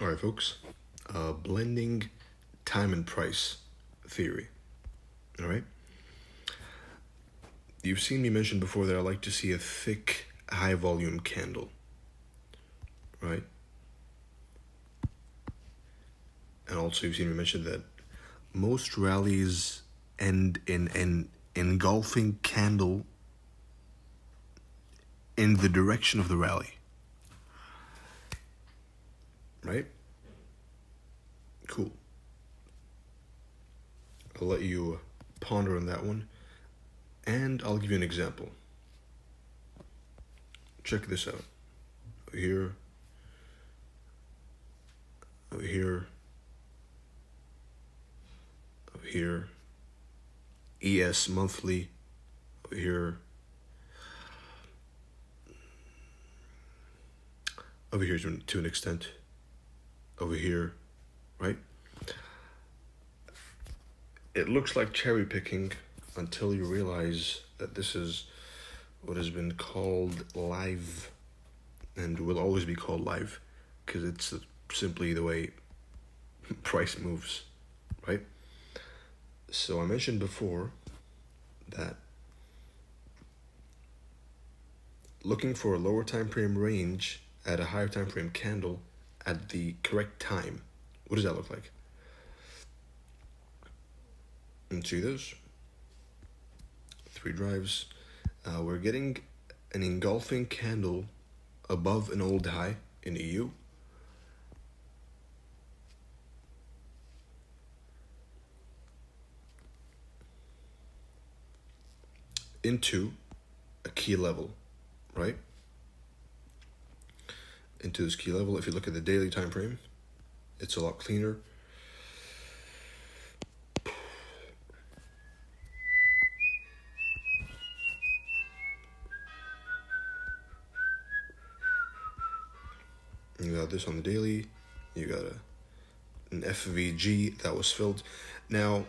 All right, folks. Blending time and price theory. All right. You've seen me mention before that I like to see a thick, high volume candle. Right. And also you've seen me mention that most rallies end in an engulfing candle in the direction of the rally. Right? Cool. I'll let you ponder on that one, and I'll give you an example. Check this out. Over here, over here, over here, ES monthly, over here, over here to an extent, over here, right? It looks like cherry picking until you realize that this is what has been called live and will always be called live because it's simply the way price moves, right? So I mentioned before that looking for a lower time frame range at a higher time frame candle at the correct time. What does that look like? And see this? 3 drives. We're getting an engulfing candle above an old high in EU. Into a key level, right? Into this key level. If you look at the daily time frame, it's a lot cleaner. You got this on the daily. You got an FVG that was filled. Now,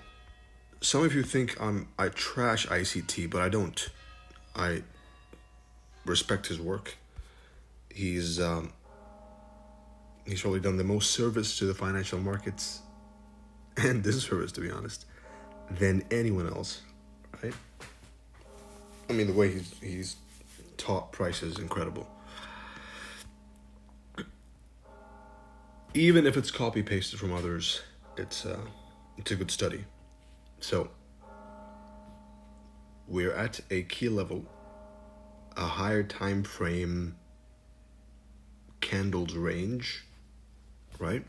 some of you think I trash ICT, but I don't. I respect his work. He's probably done the most service to the financial markets and disservice, to be honest, than anyone else, right? I mean, the way he's taught price is incredible. Even if it's copy pasted from others, it's a good study. So we're at a key level, a higher time frame candles range, right?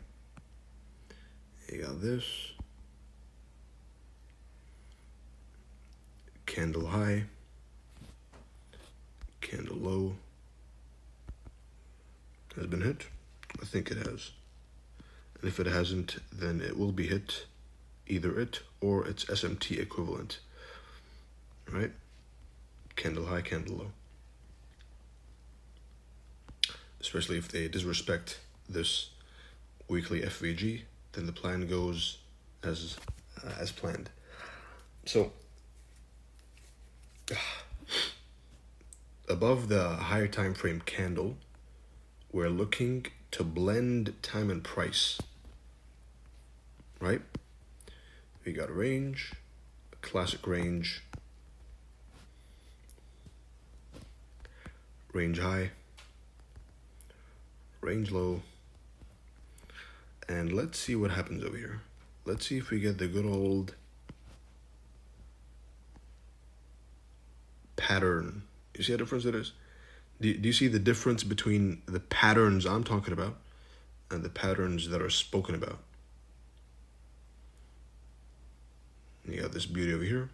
You got this candle high, candle low. Has been hit? I think it has. And if it hasn't, then it will be hit, either it or its SMT equivalent, right? Candle high, candle low. Especially if they disrespect this weekly FVG, then the plan goes as planned. So above the higher time frame candle, we're looking to blend time and price, right? We got a range, a classic range, range high, range low, and let's see what happens over here. Let's see if we get the good old pattern. You see how difference it is? Do you see the difference between the patterns I'm talking about and the patterns that are spoken about? You got this beauty over here.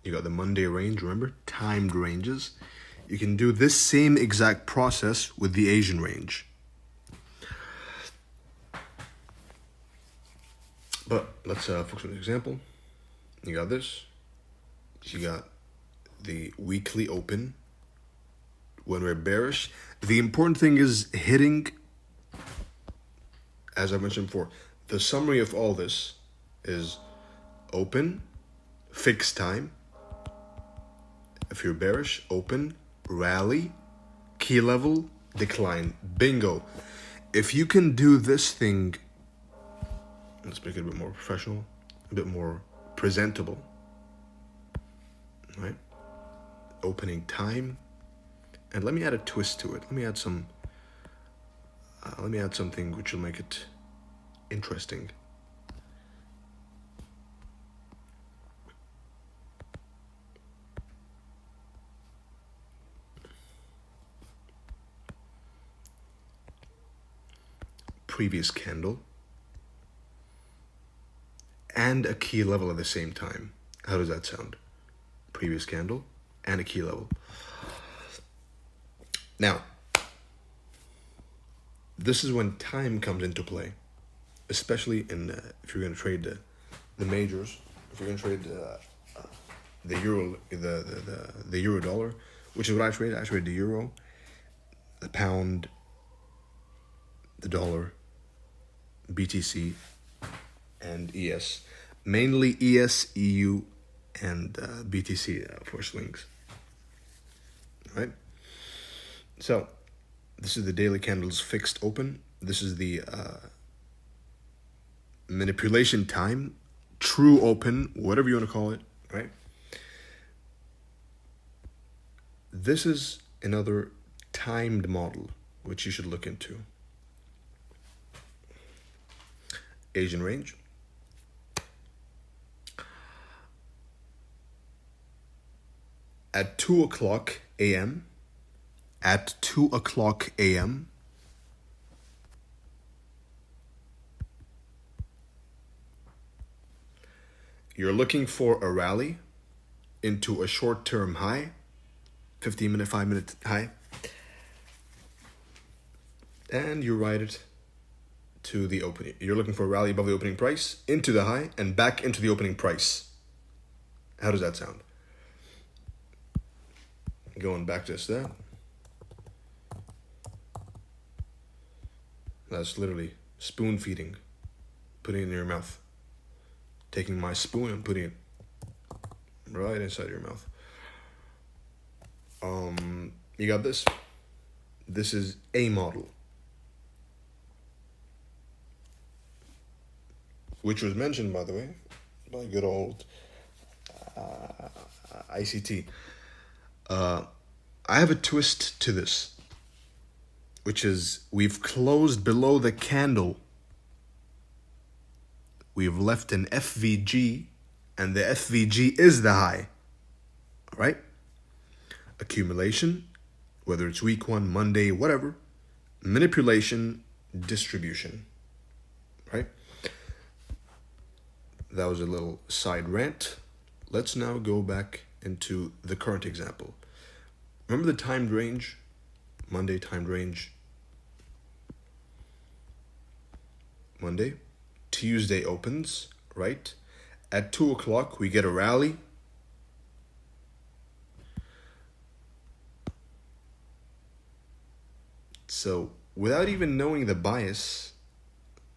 You got the Monday range, remember? Timed ranges. You can do this same exact process with the Asian range. But let's focus on an example. You got this. You got the weekly open. When we're bearish, the important thing is hitting, as I mentioned before, the summary of all this is open, fixed time. If you're bearish, open, rally, key level, decline. Bingo. if you can do this thing, let's make it a bit more professional, a bit more presentable, right? Opening time, and let me add a twist to it. Let me add something which will make it interesting. Previous candle and a key level at the same time. How does that sound? Previous candle and a key level. Now, this is when time comes into play, especially in if you're going to trade the majors. If you're going to trade the euro, the euro dollar, which is what I trade. I trade the euro, the pound, the dollar, BTC, and ES. Mainly ES, EU, and BTC for swings. Right? So, this is the daily candles fixed open. This is the manipulation time, true open, whatever you want to call it, right? This is another timed model, which you should look into. Asian range. At 2 o'clock a.m., you're looking for a rally into a short-term high, 15-minute, 5-minute high, and you ride it to the opening. You're looking for a rally above the opening price, into the high, and back into the opening price. How does that sound? Going back to that. That's literally spoon feeding, putting it in your mouth. Taking my spoon and putting it right inside your mouth. You got this. This is a model, which was mentioned, by the way, by good old ICT. I have a twist to this, which is we've closed below the candle. We've left an FVG, and the FVG is the high, right? Accumulation, whether it's week 1, Monday, whatever. Manipulation, distribution, right? That was a little side rant. Let's now go back into the current example. Remember the timed range? Monday timed range. Monday. Tuesday opens, right? At 2 o'clock, we get a rally. So, without even knowing the bias,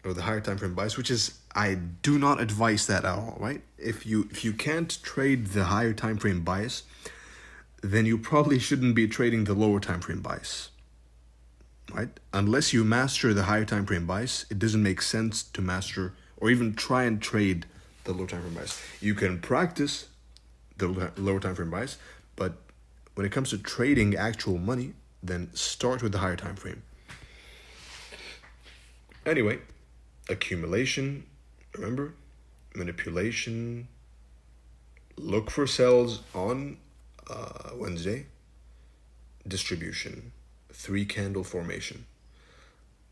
or the higher time frame bias, which is, I do not advise that at all, right? If you can't trade the higher time frame bias, then you probably shouldn't be trading the lower time frame bias, right? Unless you master the higher time frame bias, it doesn't make sense to master or even try and trade the lower time frame bias. You can practice the lower time frame bias, but when it comes to trading actual money, then start with the higher time frame. Anyway, accumulation, remember, manipulation, look for sells on Wednesday, distribution, 3 candle formation.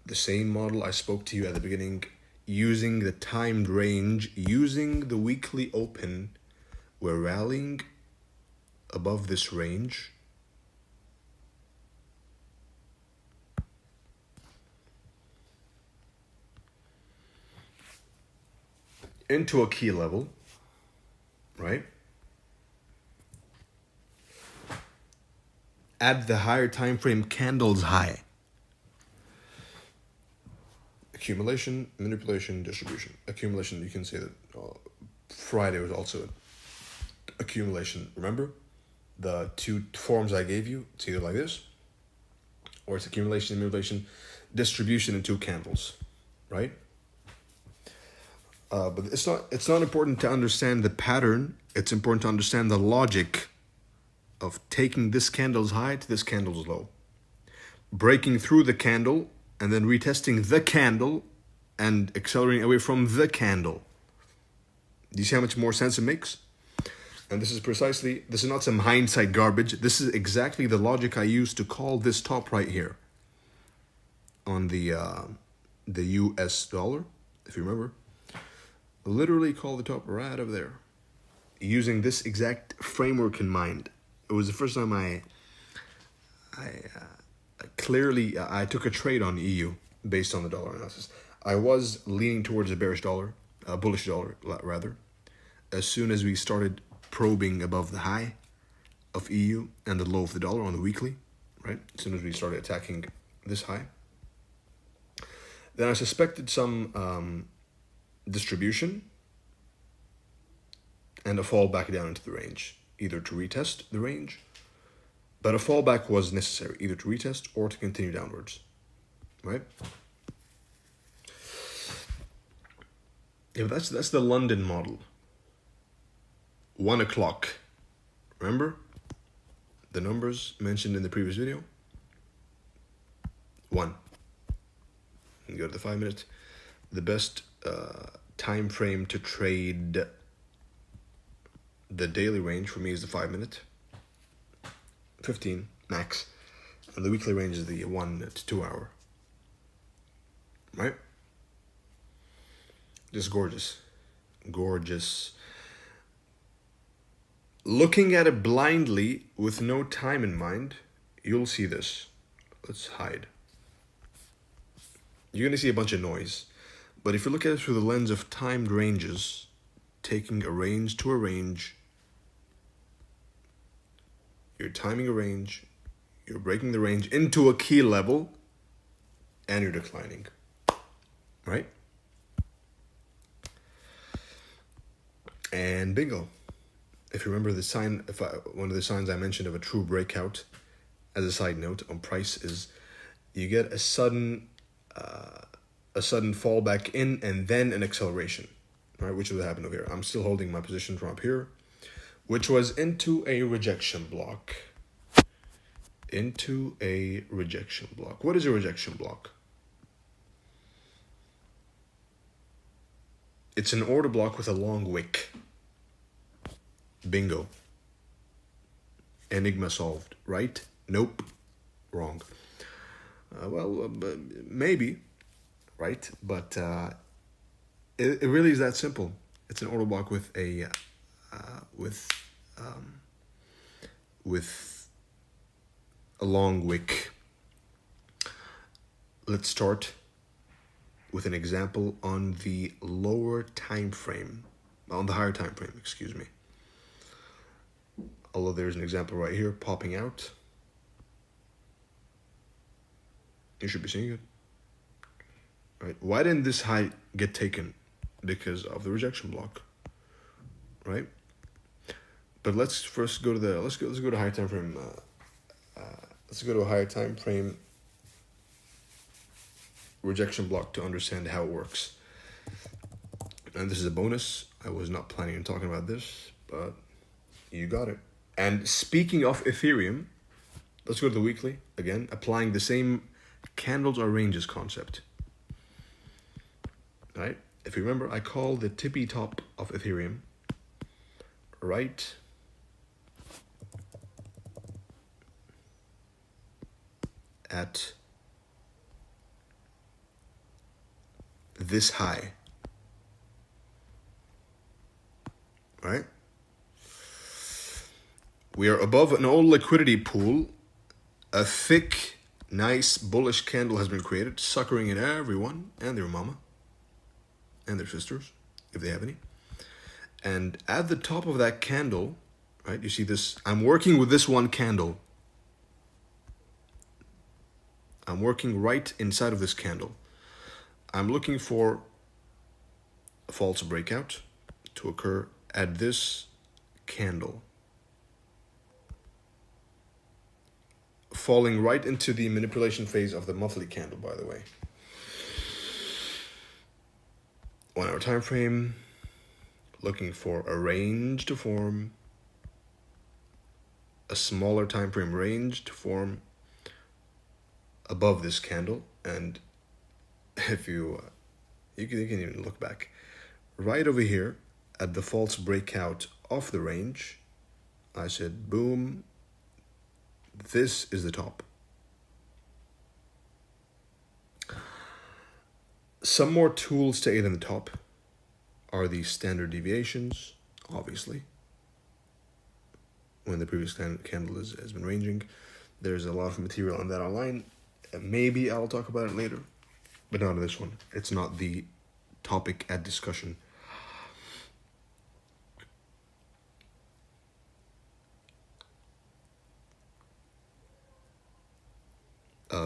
The same model I spoke to you at the beginning, using the timed range, using the weekly open, we're rallying above this range. Into a key level, right? At the higher time frame candles high. Accumulation, manipulation, distribution. Accumulation, you can say that Friday was also accumulation. Remember the 2 forms I gave you? It's either like this, or it's accumulation, manipulation. distribution in two candles, right? But it's not important to understand the pattern. It's important to understand the logic of taking this candle's high to this candle's low, breaking through the candle, and then retesting the candle and accelerating away from the candle. Do you see how much more sense it makes? And this is not some hindsight garbage. This is exactly the logic I used to call this top right here on the US dollar, if you remember. Literally call the top right over there, using this exact framework in mind. It was the first time I took a trade on EU based on the dollar analysis. I was leaning towards a bullish dollar rather, as soon as we started probing above the high of EU and the low of the dollar on the weekly, right? As soon as we started attacking this high. Then I suspected some distribution and a fall back down into the range, either to retest the range, but a fallback was necessary, either to retest or to continue downwards, right? Yeah, that's the London model. 1 o'clock. Remember the numbers mentioned in the previous video? 1. You go to the 5 minute. The best time frame to trade the daily range for me is the 5 minute. 15 max. And the weekly range is the 1 to 2 hour. Right? Just gorgeous. Gorgeous. Looking at it blindly with no time in mind, you'll see this. Let's hide. You're going to see a bunch of noise. But if you look at it through the lens of timed ranges, taking a range to a range, you're timing a range, you're breaking the range into a key level, and you're declining. Right? And bingo. If you remember the sign, one of the signs I mentioned of a true breakout, as a side note on price, is you get a sudden fall back in and then an acceleration, right? Which would happen over here. I'm still holding my position from up here, which was into a rejection block. Into a rejection block. What is a rejection block? It's an order block with a long wick. Bingo. Enigma solved, right? Nope. Wrong. Maybe, right? But it really is that simple. It's an order block with a long wick. Let's start with an example on the lower time frame, on the higher time frame, excuse me. Although there's an example right here popping out. You should be seeing it. Right? Why didn't this high get taken? Because of the rejection block. Right? But let's first go to the let's go to higher time frame. Let's go to a higher time frame rejection block to understand how it works. And this is a bonus. I was not planning on talking about this, but you got it. And speaking of Ethereum, let's go to the weekly again, applying the same candles or ranges concept. Right? If you remember, I call the tippy top of Ethereum right at this high. Right? We are above an old liquidity pool. A thick, nice, bullish candle has been created, suckering in everyone and their mama and their sisters, if they have any. And at the top of that candle, right, you see this, I'm working with this one candle. I'm working right inside of this candle. I'm looking for a false breakout to occur at this candle. falling right into the manipulation phase of the monthly candle, by the way. 1 hour time frame, looking for a range to form, a smaller time frame range to form above this candle. And if you can even look back right over here at the false breakout of the range, I said boom, this is the top. Some more tools to aid in the top are the standard deviations, obviously. When the previous candle has been ranging, there's a lot of material on that online. Maybe I'll talk about it later, but not in this one. It's not the topic at discussion.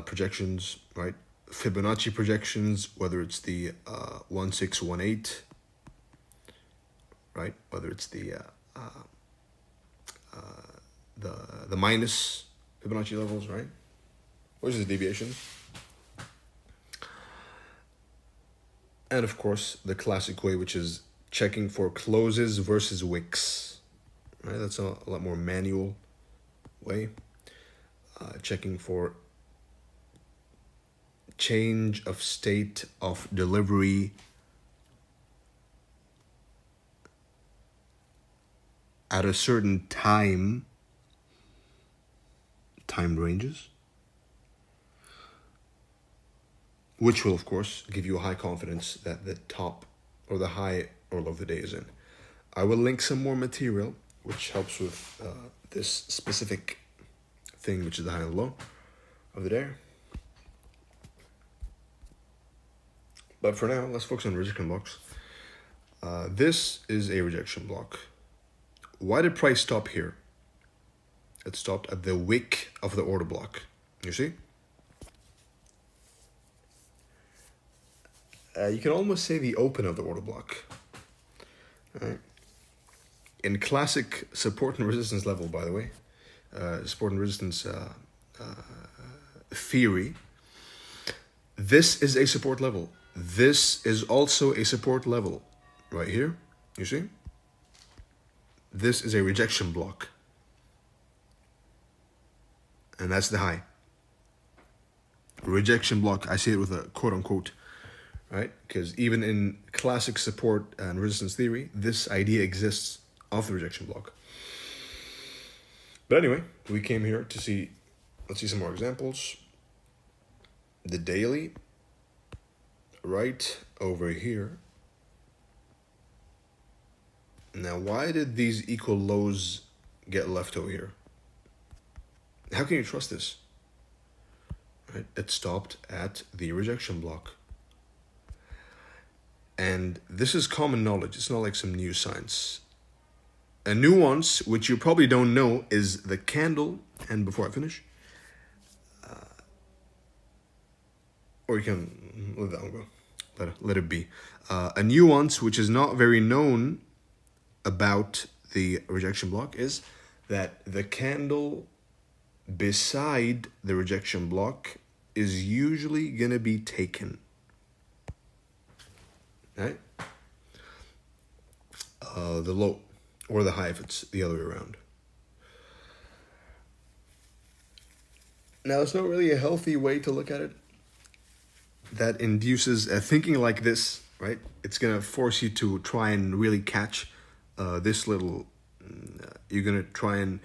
Projections, right? Fibonacci projections, whether it's the 1618, right? Whether it's the minus Fibonacci levels, right? Which is the deviation. And of course, the classic way, which is checking for closes versus wicks, right? That's a lot more manual way. Checking for change of state of delivery at a certain time ranges, which will of course give you a high confidence that the top or the high or low of the day is in. I will link some more material which helps with this specific thing, which is the high and low of the day. But for now, let's focus on rejection blocks. This is a rejection block. Why did price stop here? It stopped at the wick of the order block. You see? You can almost say the open of the order block. All right. In classic support and resistance level, by the way, support and resistance theory, this is a support level. This is also a support level right here. You see? This is a rejection block. And that's the high. Rejection block, I say it with a quote unquote, right? Because even in classic support and resistance theory, this idea exists of the rejection block. But anyway, we came here to see, let's see some more examples. The daily, right over here. Now, why did these equal lows get left over here? How can you trust this? Right? It stopped at the rejection block. And this is common knowledge. It's not like some new science. A nuance, which you probably don't know, is the candle. And before I finish, or you can let that one go. Let it be. A nuance, which is not very known about the rejection block, is that the candle beside the rejection block is usually going to be taken. Right? The low or the high if it's the other way around. Now, it's not really a healthy way to look at it. That induces thinking like this, right? It's going to force you to try and really catch this little... you're going to try and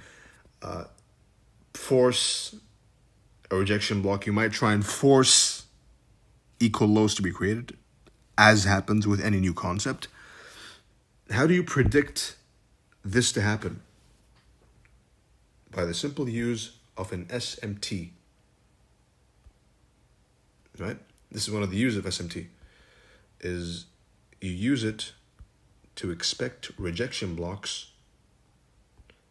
force a rejection block. You might try and force equal lows to be created, as happens with any new concept. How do you predict this to happen? By the simple use of an SMT. Right? This is one of the uses of SMT. Is you use it to expect rejection blocks,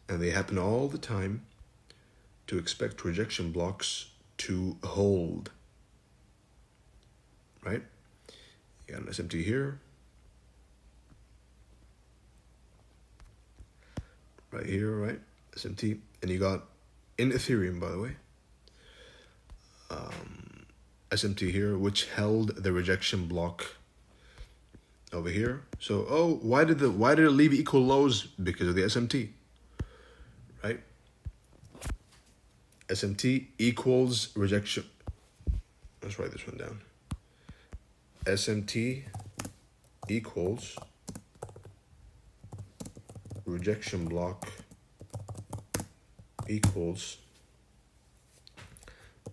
and they happen all the time, to expect rejection blocks to hold. Right? You got an SMT here. Right here, right? SMT. And you got, in Ethereum, by the way, SMT here, which held the rejection block over here. So, oh, why did it leave equal lows? Because of the SMT, right? SMT equals rejection. Let's write this one down. SMT equals rejection block equals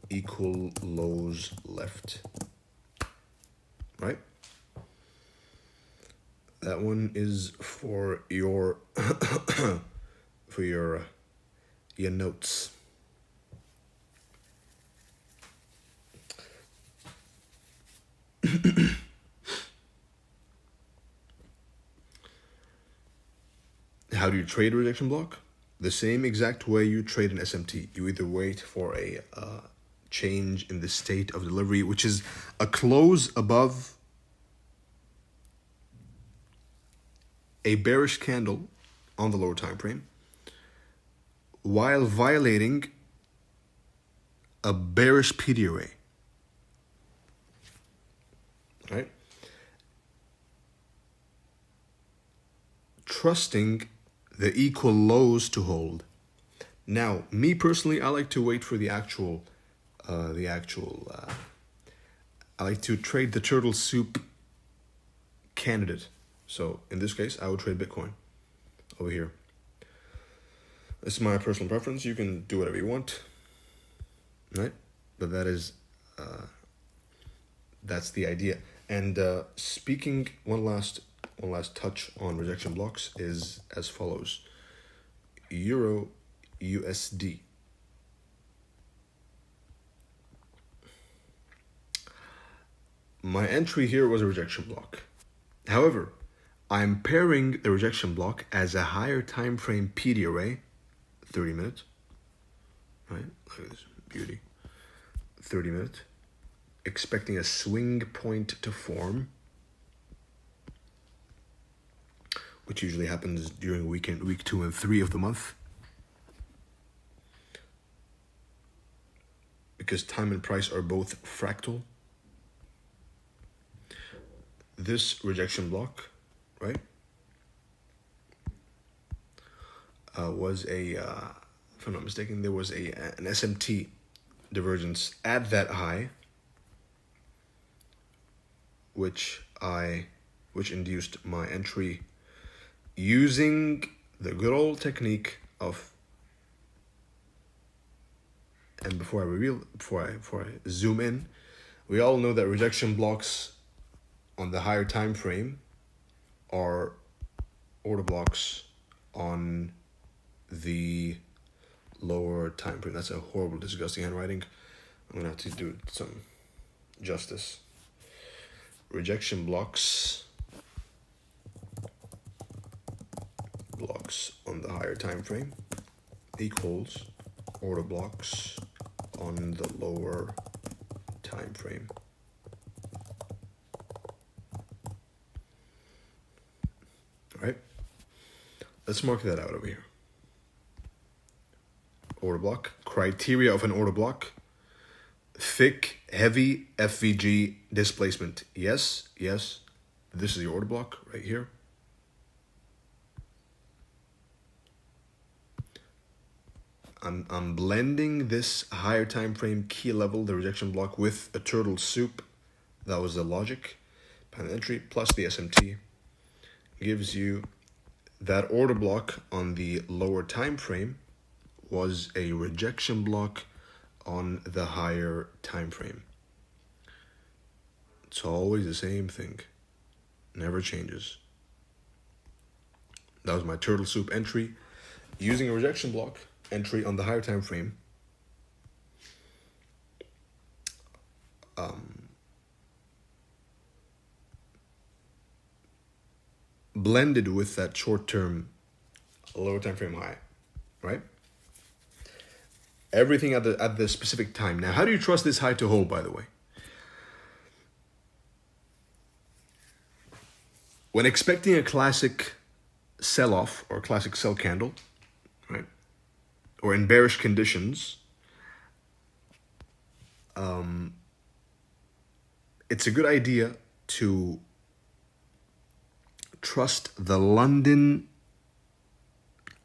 equal lows left, right? That one is for your for your notes. How do you trade a rejection block? The same exact way you trade an SMT. You either wait for a change in the state of delivery, which is a close above a bearish candle on the lower time frame, while violating a bearish PD array, right? Trusting the equal lows to hold. Now, me personally, I like to wait for the actual, I like to trade the turtle soup candidate. So in this case, I would trade Bitcoin over here. This is my personal preference. You can do whatever you want, right? But that is, that's the idea. And speaking, one last touch on rejection blocks is as follows. Euro USD. My entry here was a rejection block. However, I'm pairing the rejection block as a higher time frame PD array, 30 minutes, right? Look at this beauty. 30 minutes. Expecting a swing point to form, which usually happens during week 2 and 3 of the month. Because time and price are both fractal. This rejection block, right, was a, if I'm not mistaken, there was an SMT divergence at that high, which induced my entry using the good old technique of, and before I zoom in, we all know that rejection blocks on the higher time frame are order blocks on the lower time frame. That's a horrible, disgusting handwriting. I'm gonna have to do some justice. Rejection blocks on the higher time frame equals order blocks on the lower time frame. All right, let's mark that out over here. Order block, criteria of an order block: thick, heavy FVG displacement. Yes, yes, this is the order block right here. I'm blending this higher time frame key level, the rejection block, with a turtle soup. That was the logic behind the entry, plus the SMT gives you that order block on the lower time frame was a rejection block on the higher time frame. It's always the same thing, never changes. That was my turtle soup entry using a rejection block entry on the higher time frame. Blended with that short-term lower time frame high, right? Everything at the specific time. Now, how do you trust this high to hold, by the way? When expecting a classic sell-off or classic sell candle, right, or in bearish conditions, it's a good idea to trust the London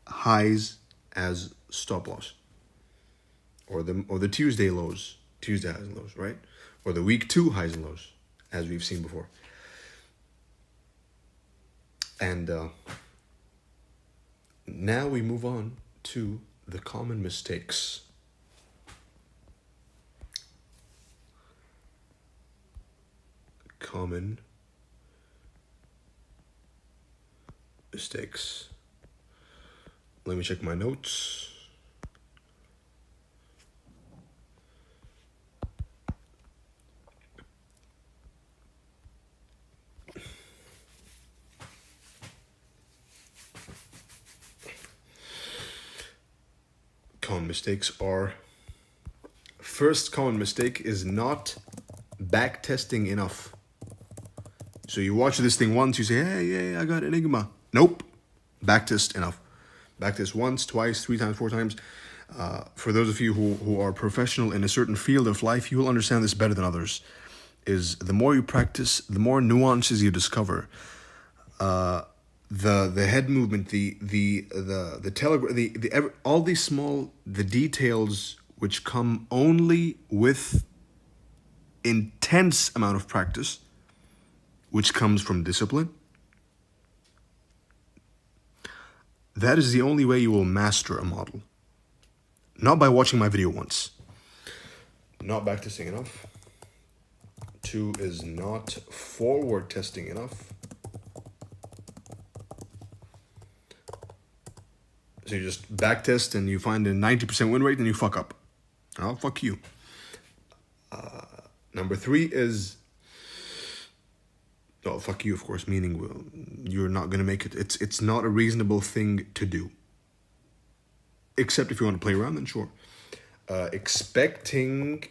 highs as stop loss, or the Tuesday lows, Tuesday highs and lows, right? Or the week 2 highs and lows, as we've seen before. And now we move on to the common mistakes. Common mistakes. Let me check my notes. Common mistakes are, first common mistake is not back testing enough. So you watch this thing once, you say, hey, yeah, I got Enigma. Nope. Backtest enough. Backtest once, twice, 3 times, 4 times. For those of you who are professional in a certain field of life, you will understand this better than others. Is the more you practice, the more nuances you discover. The head movement, the telegraph, all these small, the details which come only with intense amount of practice, which comes from discipline. That is the only way you will master a model. Not by watching my video once. Not backtesting enough. 2 is not forward testing enough. So you just backtest and you find a 90% win rate and you fuck up. Oh, fuck you. Number 3 is, oh, fuck you, of course, meaning you're not going to make it. It's not a reasonable thing to do. Except if you want to play around, then sure. Expecting,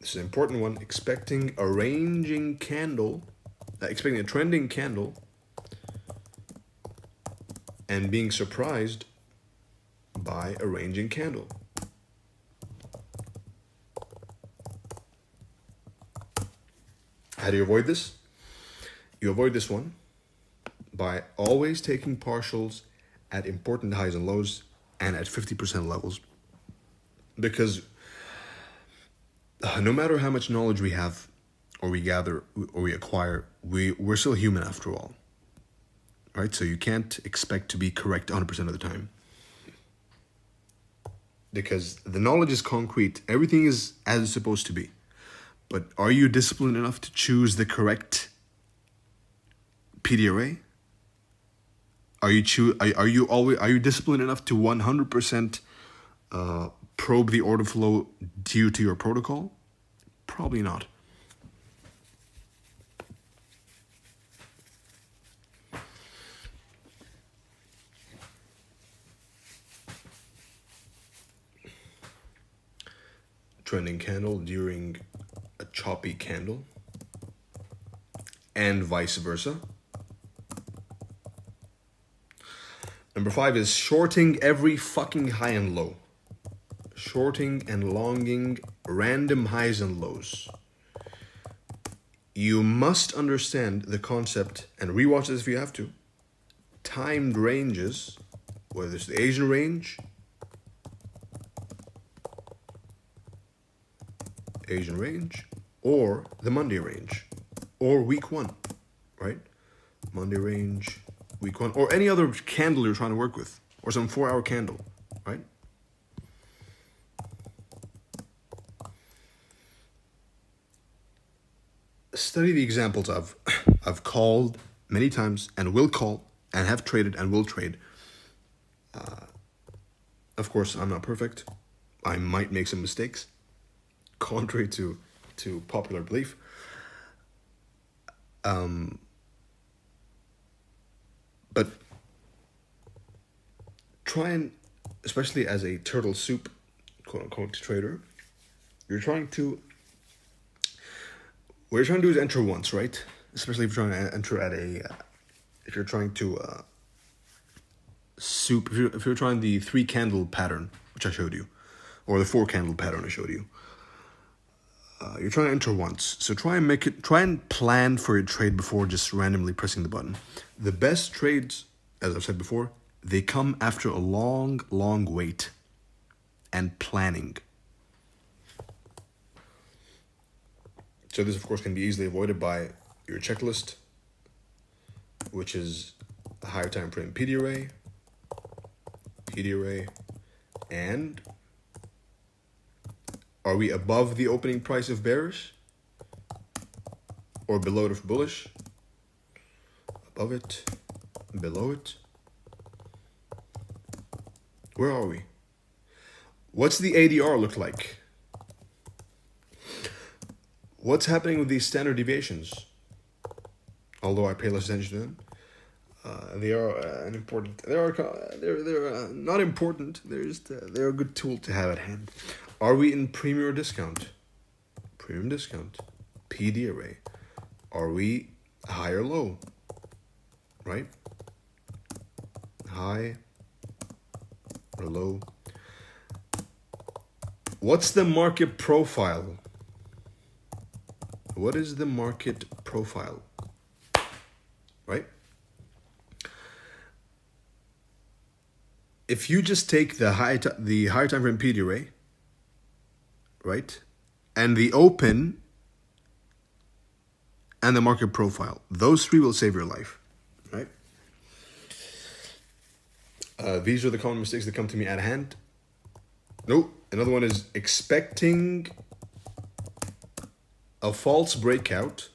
this is an important one, expecting a ranging candle, expecting a trending candle, and being surprised by a ranging candle. How do you avoid this? You avoid this one by always taking partials at important highs and lows and at 50% levels. Because no matter how much knowledge we have, or we gather, or we acquire, we're still human after all. Right? So you can't expect to be correct 100% of the time. Because the knowledge is concrete. Everything is as it's supposed to be. But are you disciplined enough to choose the correct PD array? Are you disciplined enough to 100% probe the order flow due to your protocol? Probably not. Trending candle during a choppy candle, and vice versa. Number 5 is shorting every fucking high and low. Shorting and longing random highs and lows. You must understand the concept, and rewatch this if you have to. Timed ranges, whether it's the Asian range, or the Monday range, or week 1, right? Monday range, week 1, or any other candle you're trying to work with, or some 4-hour candle, right? Study the examples I've called many times and will call and have traded and will trade. Of course, I'm not perfect. I might make some mistakes, contrary to popular belief. But try and, especially as a turtle soup, quote unquote, trader, what you're trying to do is enter once, right? Especially if you're trying to enter at if you're trying to soup, if you're trying the 3 candle pattern, which I showed you, or the 4 candle pattern I showed you. You're trying to enter once, so try and plan for your trade before just randomly pressing the button. The best trades, as I've said before, they come after a long, long wait and planning. So this, of course, can be easily avoided by your checklist, which is a higher time frame PD array, and are we above the opening price of bearish or below it of bullish? Above it, below it. Where are we? What's the ADR look like? What's happening with these standard deviations? Although I pay less attention to them, they are an important. They're not important. They're a good tool to have at hand. Are we in premium or discount? Premium discount. PD array. Are we high or low? Right? High or low? What's the market profile? What is the market profile? Right? If you just take the higher time frame PD array, right, and the open and the market profile, those three will save your life, right? These are the common mistakes that come to me at hand. Nope. Another one is expecting a false breakout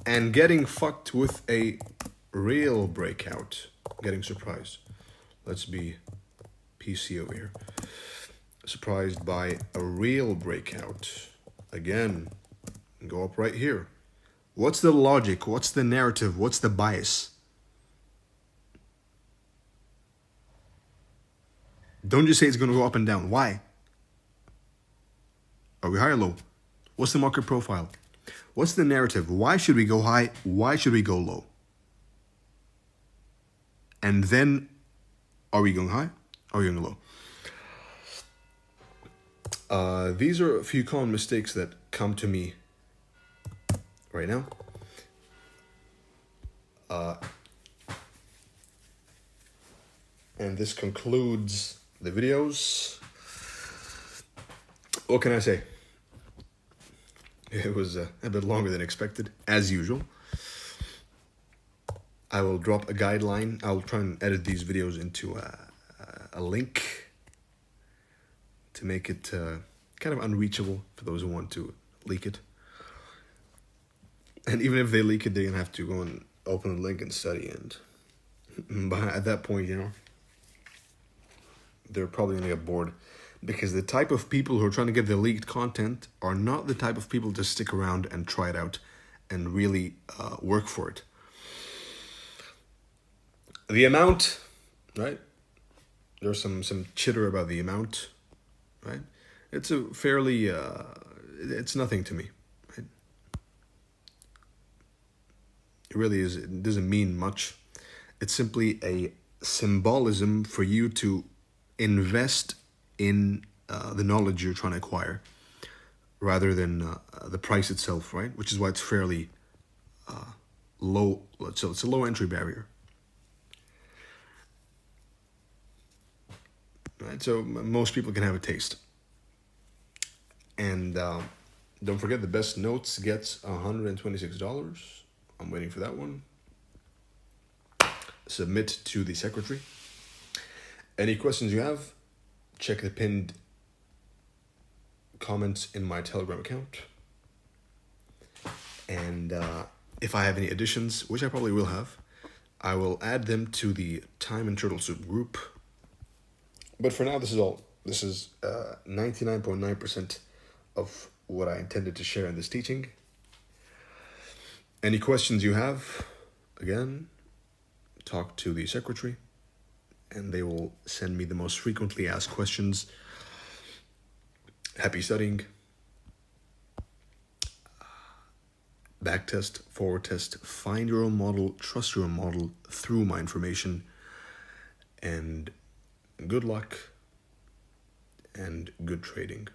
and getting fucked with a real breakout, getting surprised. Let's be PC over here. Surprised by a real breakout. Again, go up right here. What's the logic? What's the narrative? What's the bias? Don't just say it's going to go up and down. Why? Are we high or low? What's the market profile? What's the narrative? Why should we go high? Why should we go low? And then, are we going high? Are we going low? These are a few common mistakes that come to me right now. And this concludes the videos. What can I say? It was a bit longer than expected, as usual. I will drop a guideline. I'll try and edit these videos into a link to make it kind of unreachable for those who want to leak it. And even if they leak it, they're going to have to go and open the link and study. And at that point, you know, they're probably going to get bored. Because the type of people who are trying to get the leaked content are not the type of people to stick around and try it out and really work for it. The amount, right? There's some chitter about the amount, right? It's a fairly, it's nothing to me, right? It really is, it doesn't mean much. It's simply a symbolism for you to invest in the knowledge you're trying to acquire rather than the price itself, right? Which is why it's fairly low. So it's a low entry barrier. Right? So most people can have a taste. And don't forget, the best notes gets $126. I'm waiting for that one. Submit to the secretary. Any questions you have, check the pinned comments in my Telegram account. And if I have any additions, which I probably will have, I will add them to the Time and Turtle Soup group. But for now, this is all. This is 99.9% of what I intended to share in this teaching. Any questions you have, again, talk to the secretary, and they will send me the most frequently asked questions. Happy studying. Backtest, forward test, find your own model, trust your own model through my information. and good luck and good trading.